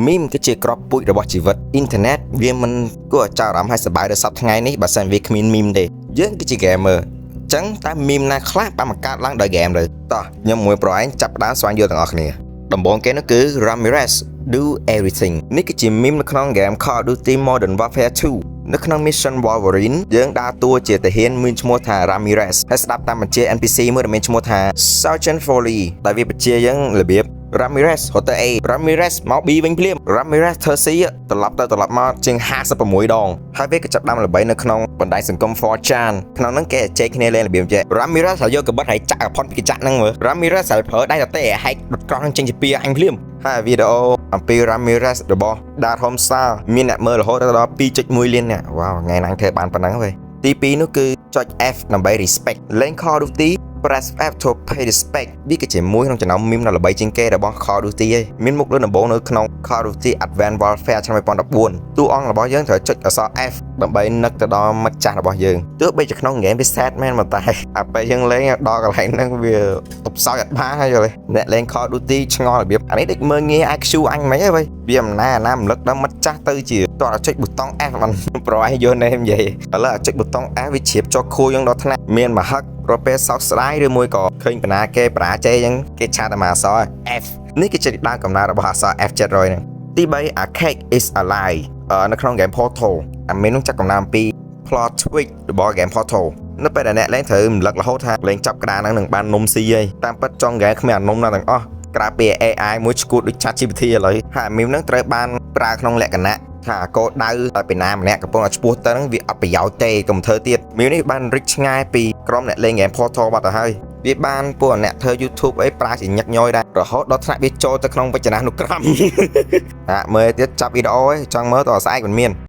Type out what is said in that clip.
មីមគឺជាក្របពូជរបស់ជីវិតអ៊ីនធឺណិតវាមិនគួរឲ្យចាប់អារម្មណ៍ឲ្យសប្បាយដល់សប្តាហ៍ថ្ងៃនេះបើសិនវាគ្មានមីមទេយើងគឺជា gamer ចឹងតែមីមណាខ្លះបានបង្កើតឡើងដោយ game ទៅតោះខ្ញុំមួយប្រអែងចាប់ផ្ដើមស្វែងយល់ទាំងអស់គ្នាដំបូងគេនោះគឺ Ramirez Do Everything នេះគឺជាមីមនៅក្នុង game Call of Duty Modern Warfare 2 នៅក្នុង Mission Wolverine យើងដើរតួជាទាហានមានឈ្មោះថា Ramirez ហើយស្ដាប់តាមបញ្ជា NPC មួយដែលមានឈ្មោះថា Sergeant Foley ដែលវាបញ្ជាយើងរបៀបRamirez ហត់ទៅ A Ramirez មក B វិញភ្លាម Ramirez ធ្វើ C ត្រឡប់ទៅត្រឡប់មកជាង56ដងហើយវាក៏ចាប់ដើមល្បីនៅក្នុងបណ្ដាញសង្គម 4chan ក្នុងហ្នឹងគេចែកគ្នាលេងរបៀបចេះ Ramirez ហើយយកកបិតហើយចាក់ឲ្យផុតពីកញ្ចក់ហ្នឹងមើល Ramirez ហើយប្រើដៃតែហែកដុតក្រោះនឹងចេញជាពីអញភ្លាមហើយវីដេអូអំពី Ramirez របស់ Dark Homestar មានអ្នកមើលរហូតដល់ 2.1 លានអ្នកវ៉ាវថ្ងៃហ្នឹងធ្វើបានប៉ុណ្ណឹងវិញទី2នោះគឺចុច F ដើម្បី respect លេង Call of Duty Press F to pay respect វាក៏ជាមួយក្នុងចំណោមមីមដ៏ល្បីជាងគេរបស់ Call of Duty ឯងមានមុខលើដំបូងនៅក្នុង Call of Duty Advanced Warfare ឆ្នាំ2014តួអង្គរបស់យើងត្រូវចុចអក្សរ F ដើម្បីនឹកទៅដល់មិត្តចាស់របស់យើងទោះបីជាក្នុង game វា sad មែនប៉ុន្តែអាពេលយើងលេងដល់កន្លែងហ្នឹងវាទប់សោយអត់បានហើយយល់ទេអ្នកលេង Call of Duty ឆ្ងល់របៀបអានេះដូចមើលងាយ IQ អញមិនហីវិញវាអំណារំលឹកដល់មិត្តចាស់ទៅជាតោះចុចប៊ូតុង F បានប្រហែលយល់ណែនិយាយឥឡូវចុចប៊ូតុង F វាជ្រាបចុះខួរយើងដល់ថ្នាក់មានមហឹករពេលសោកស្ដាយឬមួយក៏ឃើញបណ្ណាគេបរាជ័យអញ្ចឹងគេឆាតតែមកអក្សរ F នេះគឺជាដើមកំណើតរបស់អក្សរ F700 ហ្នឹងទី3 A Cake is Alive នៅក្នុង game Portal អាមីននឹងចាក់កំណើតអំពី plot twist របស់ game Portal នៅពេលដែលអ្នកលេងត្រូវរំលឹករហូតថាលេងចាប់ក្តារហ្នឹងនឹងបាននំស៊ីហើយតាមពិតចុង game គ្មានអានំណាទាំងអស់ក្រៅពី AI មួយឈួតដូច ChatGPT ឥឡូវហើយអាមីនហ្នឹងត្រូវបានប្រើក្នុងលក្ខណៈថាកោដៅឲ្យពីណាម្នាក់កំពុងតែឆ្ពោះទៅហ្នឹងវាអត់ប្រយោជន៍ទេកុំធ្វើទៀតមីនេះបានរិចឆ្ងាយពីក្រុមអ្នកលេង game Portal បាត់ទៅហើយវាបានពួកអ្នកធ្វើ YouTube អីប្រើជាញឹកញយដែររហូតដល់ថ្នាក់វាចូលទៅក្នុងវចនានុក្រមមើលទៀតចាប់វីដេអូឯងចង់មើលតស្អែកមិនមាន